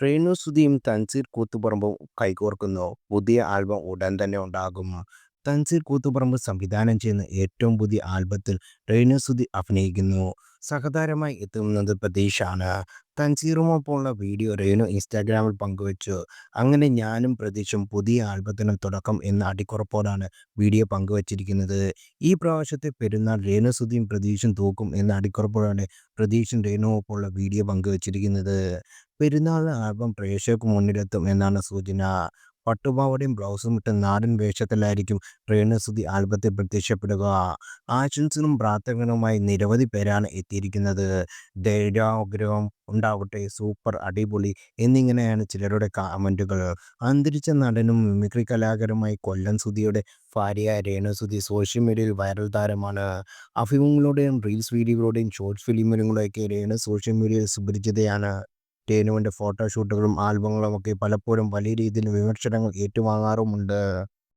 റെയ്നു സുധിയും തൻസീർ കൂത്തുപറമ്പും കൈകോർക്കുന്നു. പുതിയ ആൽബം ഉടൻ തന്നെ ഉണ്ടാകും. തൻസീർ കൂത്തുപറമ്പ് സംവിധാനം ചെയ്യുന്ന ഏറ്റവും പുതിയ ആൽബത്തിൽ റെയ്നു സുധി അഭിനയിക്കുന്നു. സഹതാരമായി എത്തുന്നത് പ്രതീഷാണ്. തൻസീറുമൊപ്പമുള്ള വീഡിയോ റെയ്നു ഇൻസ്റ്റാഗ്രാമിൽ പങ്കുവച്ചു. അങ്ങനെ ഞാനും പ്രതീഷും പുതിയ ആൽബത്തിന് തുടക്കം എന്ന അടിക്കുറിപ്പോടാണ് വീഡിയോ പങ്കുവച്ചിരിക്കുന്നത്. ഈ പ്രാവശ്യത്തെ പെരുന്നാൾ റെയ്നു സുധിയും പ്രതീഷും തൂക്കും എന്ന അടിക്കുറിപ്പോടാണ് പ്രതീഷും റെയ്നുവൊപ്പമുള്ള വീഡിയോ പങ്കുവച്ചിരിക്കുന്നത്. പെരുന്നാളിന് ആൽബം പ്രേക്ഷകർക്ക് മുന്നിലെത്തും എന്നാണ് സൂചന. പട്ടുപാവാടയും ബ്ലൗസും ഇട്ട് നാടൻ വേഷത്തിലായിരിക്കും റെയ്നു സുധി ആൽബത്തിൽ പ്രത്യക്ഷപ്പെടുക. ആശംസകളും പ്രാർത്ഥനകളുമായി നിരവധി പേരാണ് എത്തിയിരിക്കുന്നത്. ധൈര്യാഗ്രഹം ഉണ്ടാവട്ടെ, സൂപ്പർ, അടിപൊളി എന്നിങ്ങനെയാണ് ചിലരുടെ കമന്റുകൾ. അന്തരിച്ച നടനും മിമിക്രി കലാകാരനുമായ കൊല്ലം സുധിയുടെ ഭാര്യയായ രേണു സുധി സോഷ്യൽ മീഡിയയിൽ വൈറൽ താരമാണ്. അഭിമുഖങ്ങളിലൂടെയും റീൽസ് വീഡിയോകളിലൂടെയും ഷോർട്ട് ഫിലിമിലൂടെയൊക്കെ രേണു സോഷ്യൽ മീഡിയയിൽ സുപരിചിതയാണ്. രേണുവിൻ്റെ ഫോട്ടോഷൂട്ടുകളും ആൽബങ്ങളുമൊക്കെ പലപ്പോഴും വലിയ രീതിയിൽ വിമർശനങ്ങൾ ഏറ്റുവാങ്ങാറുമുണ്ട്.